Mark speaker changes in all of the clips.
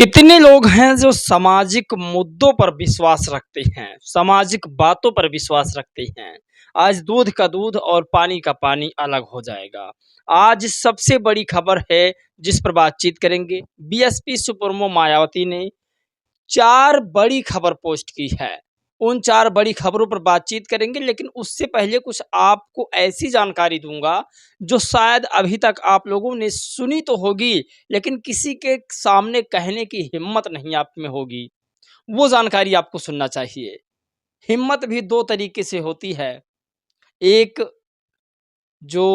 Speaker 1: कितने लोग हैं जो सामाजिक मुद्दों पर विश्वास रखते हैं, सामाजिक बातों पर विश्वास रखते हैं। आज दूध का दूध और पानी का पानी अलग हो जाएगा। आज सबसे बड़ी खबर है जिस पर बातचीत करेंगे। बीएसपी सुप्रीमो मायावती ने 4 बड़ी खबर पोस्ट की है। उन 4 बड़ी खबरों पर बातचीत करेंगे, लेकिन उससे पहले कुछ आपको ऐसी जानकारी दूँगा, जो शायद अभी तक आप लोगों ने सुनी तो होगी, लेकिन किसी के सामने कहने की हिम्मत नहीं आप में होगी। वो जानकारी आपको सुनना चाहिए। हिम्मत भी 2 तरीके से होती है। एक जो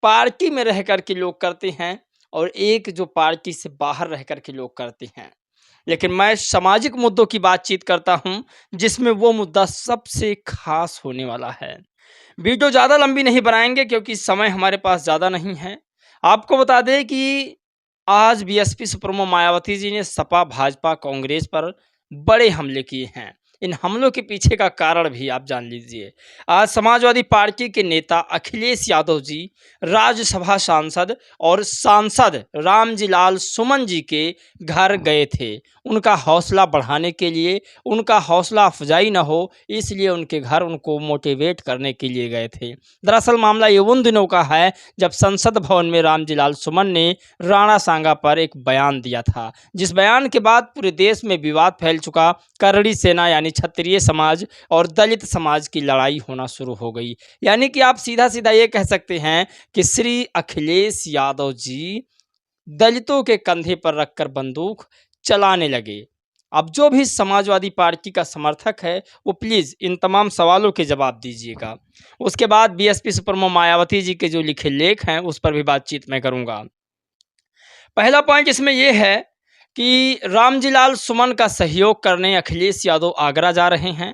Speaker 1: पार्टी में रह कर के लोग करते हैं और एक जो पार्टी से बाहर रह कर के लोग करते हैं। लेकिन मैं सामाजिक मुद्दों की बातचीत करता हूं, जिसमें वो मुद्दा सबसे खास होने वाला है। वीडियो ज़्यादा लंबी नहीं बनाएंगे क्योंकि समय हमारे पास ज़्यादा नहीं है। आपको बता दें कि आज बीएसपी सुप्रीमो मायावती जी ने सपा, भाजपा, कांग्रेस पर बड़े हमले किए हैं। इन हमलों के पीछे का कारण भी आप जान लीजिए। आज समाजवादी पार्टी के नेता अखिलेश यादव जी राज्यसभा सांसद और सांसद रामजी लाल सुमन जी के घर गए थे। उनका हौसला बढ़ाने के लिए, उनका हौसला अफजाई न हो, इसलिए उनके घर उनको मोटिवेट करने के लिए गए थे। दरअसल मामला ये उन दिनों का है जब संसद भवन में रामजी लाल सुमन ने राणा सांगा पर एक बयान दिया था, जिस बयान के बाद पूरे देश में विवाद फैल चुका। करड़ी सेना यानी क्षत्रिय समाज और दलित समाज की लड़ाई होना शुरू हो गई। यानी कि आप सीधा सीधा ये कह सकते हैं कि श्री अखिलेश यादव जी दलितों के कंधे पर रखकर बंदूक चलाने लगे। अब जो भी समाजवादी पार्टी का समर्थक है, वो प्लीज़ इन तमाम सवालों के जवाब दीजिएगा। उसके बाद बीएसपी सुप्रीमो मायावती जी के जो लिखे लेख हैं, उस पर भी बातचीत मैं करूँगा। पहला पॉइंट इसमें यह है कि रामजी लाल सुमन का सहयोग करने अखिलेश यादव आगरा जा रहे हैं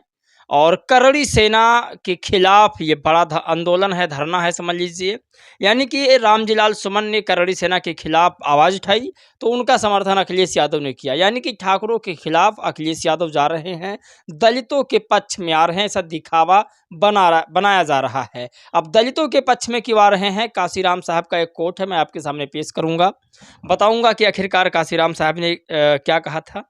Speaker 1: और करड़ी सेना के खिलाफ ये बड़ा आंदोलन है, धरना है, समझ लीजिए। यानी कि रामजी लाल सुमन ने करड़ी सेना के खिलाफ आवाज़ उठाई, तो उनका समर्थन अखिलेश यादव ने किया। यानी कि ठाकुरों के खिलाफ अखिलेश यादव जा रहे हैं, दलितों के पक्ष में आ रहे हैं। ऐसा दिखावा बनाया जा रहा है। अब दलितों के पक्ष में क्यों आ रहे हैं? काशीराम साहब का एक कोट है, मैं आपके सामने पेश करूँगा, बताऊँगा कि आखिरकार काशीराम साहब ने क्या कहा था।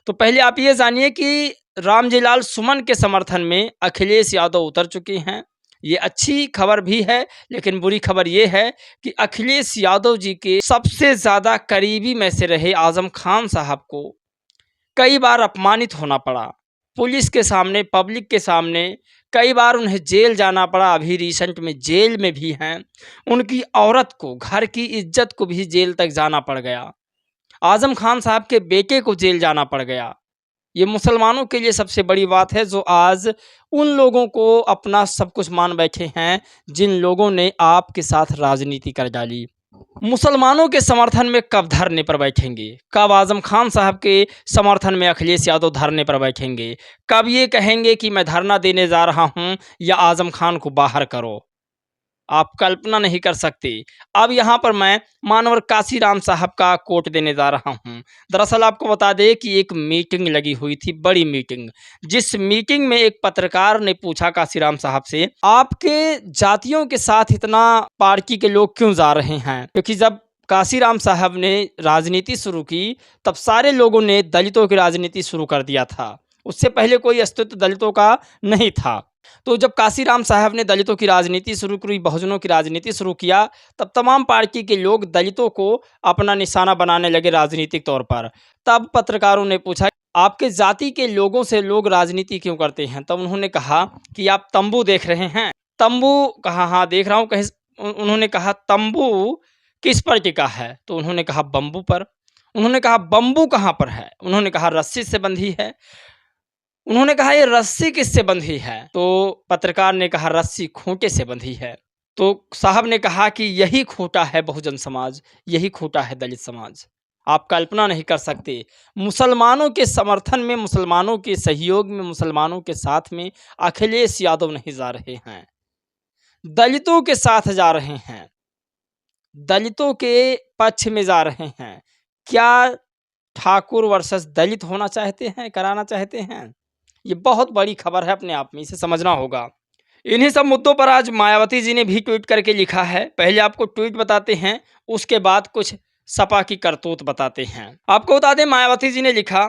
Speaker 1: तो पहले आप ये जानिए कि रामजी लाल सुमन के समर्थन में अखिलेश यादव उतर चुके हैं। ये अच्छी खबर भी है, लेकिन बुरी खबर ये है कि अखिलेश यादव जी के सबसे ज़्यादा करीबी में से रहे आज़म खान साहब को कई बार अपमानित होना पड़ा। पुलिस के सामने, पब्लिक के सामने कई बार उन्हें जेल जाना पड़ा। अभी रिसेंट में जेल में भी हैं। उनकी औरत को, घर की इज्जत को भी जेल तक जाना पड़ गया। आज़म खान साहब के बेटे को जेल जाना पड़ गया। ये मुसलमानों के लिए सबसे बड़ी बात है, जो आज उन लोगों को अपना सब कुछ मान बैठे हैं जिन लोगों ने आपके साथ राजनीति कर डाली। मुसलमानों के समर्थन में कब धरने पर बैठेंगे? कब आज़म खान साहब के समर्थन में अखिलेश यादव धरने पर बैठेंगे? कब ये कहेंगे कि मैं धरना देने जा रहा हूँ या आज़म खान को बाहर करो? आप कल्पना नहीं कर सकते। अब यहाँ पर मैं मानवर काशीराम साहब का कोट देने जा रहा हूँ। दरअसल आपको बता दें कि एक मीटिंग लगी हुई थी, बड़ी मीटिंग, जिस मीटिंग में एक पत्रकार ने पूछा काशीराम साहब से, आपके जातियों के साथ इतना पार्टी के लोग क्यों जा रहे हैं? क्योंकि जब काशीराम साहब ने राजनीति शुरू की, तब सारे लोगों ने दलितों की राजनीति शुरू कर दिया था। उससे पहले कोई अस्तित्व दलितों का नहीं था। तो जब काशीराम साहब ने दलितों की राजनीति शुरू की, बहुजनों की राजनीति शुरू किया, तब तमाम पार्टी के लोग दलितों को अपना निशाना बनाने लगे राजनीतिक तौर पर। तब पत्रकारों ने पूछा, आपके जाति के लोगों से लोग राजनीति क्यों करते हैं? तब उन्होंने कहा कि आप तंबू देख रहे हैं। तंबू कहा, हाँ देख रहा हूँ। उन्होंने कहा तंबू किस पर टिका है? तो उन्होंने कहा बम्बू पर। उन्होंने कहा बम्बू कहाँ पर है? उन्होंने कहा रस्सी से बंधी है। उन्होंने कहा ये रस्सी किससे बंधी है? तो पत्रकार ने कहा रस्सी खूंटे से बंधी है। तो साहब ने कहा कि यही खूंटा है बहुजन समाज, यही खूंटा है दलित समाज। आप कल्पना नहीं कर सकते। मुसलमानों के समर्थन में, मुसलमानों के सहयोग में, मुसलमानों के साथ में अखिलेश यादव नहीं जा रहे हैं, दलितों के साथ जा रहे हैं, दलितों के पक्ष में जा रहे हैं। क्या ठाकुर वर्सेस दलित होना चाहते हैं, कराना चाहते हैं? ये बहुत बड़ी खबर है अपने आप में, इसे समझना होगा। इन्हीं सब मुद्दों पर आज मायावती जी ने भी ट्वीट करके लिखा है। पहले आपको ट्वीट बताते हैं, उसके बाद कुछ सपा की करतूत बताते हैं। आपको बता दें, मायावती जी ने लिखा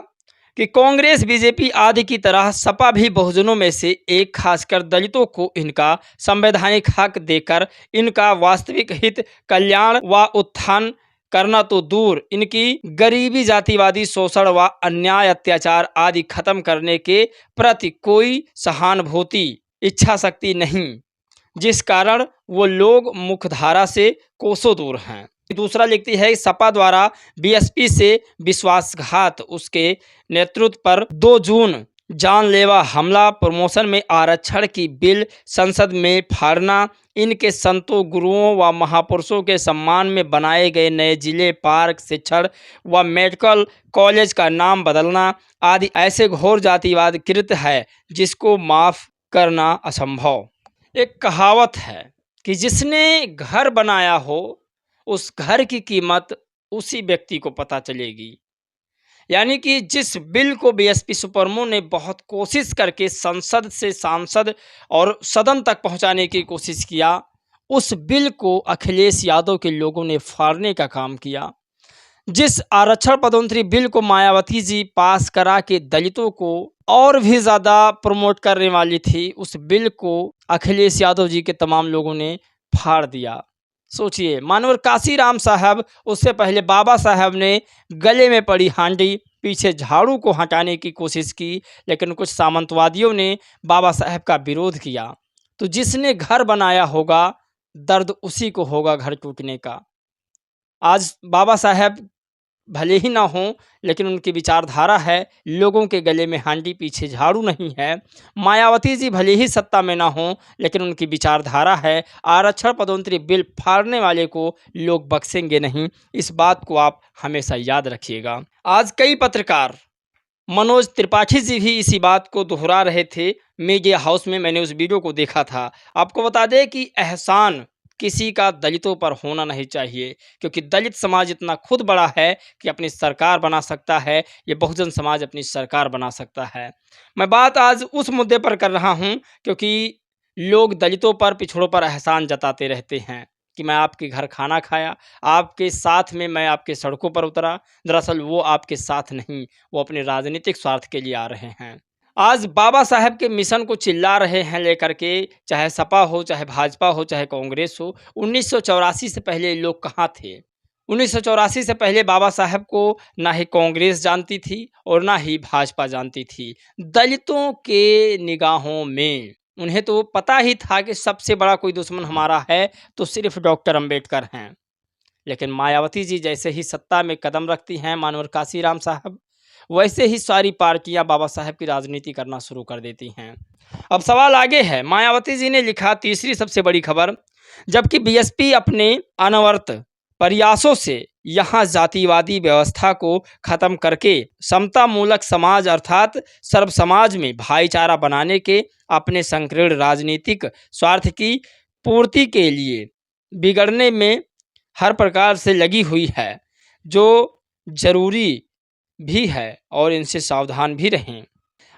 Speaker 1: कि कांग्रेस बीजेपी आदि की तरह सपा भी बहुजनों में से एक, खासकर दलितों को इनका संवैधानिक हक देकर इनका वास्तविक हित, कल्याण व उत्थान करना तो दूर, इनकी गरीबी, जातिवादी शोषण व अन्याय अत्याचार आदि खत्म करने के प्रति कोई सहानुभूति, इच्छा शक्ति नहीं, जिस कारण वो लोग मुख्यधारा से कोसों दूर हैं। दूसरा लिखती है, सपा द्वारा बीएसपी से विश्वासघात, उसके नेतृत्व पर 2 जून जानलेवा हमला, प्रमोशन में आरक्षण की बिल संसद में फाड़ना, इनके संतों, गुरुओं व महापुरुषों के सम्मान में बनाए गए नए जिले, पार्क, शिक्षण व मेडिकल कॉलेज का नाम बदलना आदि ऐसे घोर जातिवाद कृत्य है जिसको माफ़ करना असंभव। एक कहावत है कि जिसने घर बनाया हो उस घर की कीमत उसी व्यक्ति को पता चलेगी। यानी कि जिस बिल को बीएसपी सुप्रीमो ने बहुत कोशिश करके संसद से सांसद और सदन तक पहुंचाने की कोशिश किया, उस बिल को अखिलेश यादव के लोगों ने फाड़ने का काम किया। जिस आरक्षण पदोन्नति बिल को मायावती जी पास करा के दलितों को और भी ज़्यादा प्रमोट करने वाली थी, उस बिल को अखिलेश यादव जी के तमाम लोगों ने फाड़ दिया। सोचिए, मानवर काशीराम साहब, उससे पहले बाबा साहब ने गले में पड़ी हांडी, पीछे झाड़ू को हटाने की कोशिश की, लेकिन कुछ सामंतवादियों ने बाबा साहब का विरोध किया। तो जिसने घर बनाया होगा, दर्द उसी को होगा घर टूटने का। आज बाबा साहब भले ही ना हों, लेकिन उनकी विचारधारा है, लोगों के गले में हांडी, पीछे झाड़ू नहीं है। मायावती जी भले ही सत्ता में ना हों, लेकिन उनकी विचारधारा है, आरक्षण पदोन्नति बिल फाड़ने वाले को लोग बख्शेंगे नहीं। इस बात को आप हमेशा याद रखिएगा। आज कई पत्रकार, मनोज त्रिपाठी जी भी इसी बात को दोहरा रहे थे मीडिया हाउस में, मैंने उस वीडियो को देखा था। आपको बता दें कि एहसान किसी का दलितों पर होना नहीं चाहिए, क्योंकि दलित समाज इतना खुद बड़ा है कि अपनी सरकार बना सकता है, ये बहुजन समाज अपनी सरकार बना सकता है। मैं बात आज उस मुद्दे पर कर रहा हूँ क्योंकि लोग दलितों पर, पिछड़ों पर एहसान जताते रहते हैं कि मैं आपके घर खाना खाया, आपके साथ में मैं आपके सड़कों पर उतरा। दरअसल वो आपके साथ नहीं, वो अपने राजनीतिक स्वार्थ के लिए आ रहे हैं। आज बाबा साहब के मिशन को चिल्ला रहे हैं लेकर के, चाहे सपा हो, चाहे भाजपा हो, चाहे कांग्रेस हो। 1984 से पहले लोग कहाँ थे? 1984 से पहले बाबा साहब को ना ही कांग्रेस जानती थी और ना ही भाजपा जानती थी। दलितों के निगाहों में उन्हें तो पता ही था कि सबसे बड़ा कोई दुश्मन हमारा है तो सिर्फ डॉक्टर अंबेडकर हैं। लेकिन मायावती जी जैसे ही सत्ता में कदम रखती हैं, मानवर काशीराम साहब, वैसे ही सारी पार्टियां बाबा साहब की राजनीति करना शुरू कर देती हैं। अब सवाल आगे है, मायावती जी ने लिखा तीसरी सबसे बड़ी खबर, जबकि बीएसपी अपने अनवरत प्रयासों से यहाँ जातिवादी व्यवस्था को खत्म करके समतामूलक समाज अर्थात सर्व समाज में भाईचारा बनाने के अपने संकीर्ण राजनीतिक स्वार्थ की पूर्ति के लिए बिगड़ने में हर प्रकार से लगी हुई है, जो जरूरी भी है और इनसे सावधान भी रहें।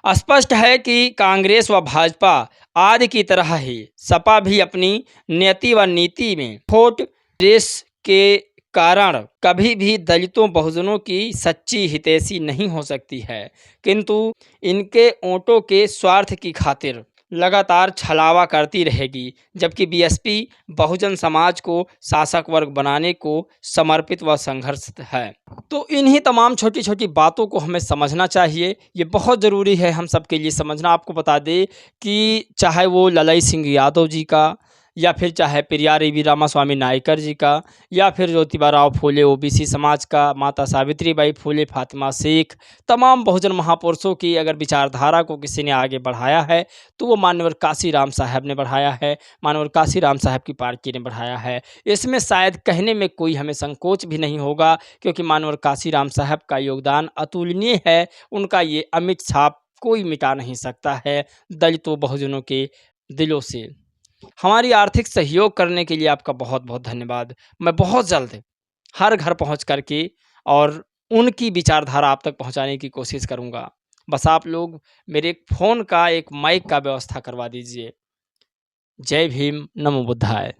Speaker 1: स्पष्ट है कि कांग्रेस व भाजपा आदि की तरह ही सपा भी अपनी नियति व नीति में खोट रेस के कारण कभी भी दलितों, बहुजनों की सच्ची हितैषी नहीं हो सकती है, किंतु इनके वोटों के स्वार्थ की खातिर लगातार छलावा करती रहेगी। जबकि बीएसपी बहुजन समाज को शासक वर्ग बनाने को समर्पित व संघर्षित है। तो इन्हीं तमाम छोटी छोटी बातों को हमें समझना चाहिए, ये बहुत ज़रूरी है हम सबके लिए समझना। आपको बता दें कि चाहे वो ललई सिंह यादव जी का, या फिर चाहे पेरियार वी रामास्वामी नायकर जी का, या फिर ज्योतिबा राव फूले ओबीसी समाज का, माता सावित्रीबाई फूले, फातिमा शेख, तमाम बहुजन महापुरुषों की अगर विचारधारा को किसी ने आगे बढ़ाया है तो वो मानवर काशीराम साहब ने बढ़ाया है, मानवर काशीराम साहब की पार्टी ने बढ़ाया है। इसमें शायद कहने में कोई हमें संकोच भी नहीं होगा, क्योंकि मानवर काशीराम साहब का योगदान अतुलनीय है। उनका ये अमिट छाप कोई मिटा नहीं सकता है दलितों, बहुजनों के दिलों से। हमारी आर्थिक सहयोग करने के लिए आपका बहुत बहुत धन्यवाद। मैं बहुत जल्द हर घर पहुंच करके और उनकी विचारधारा आप तक पहुंचाने की कोशिश करूंगा। बस आप लोग मेरे फ़ोन का एक माइक का व्यवस्था करवा दीजिए। जय भीम, नमो बुद्धाय।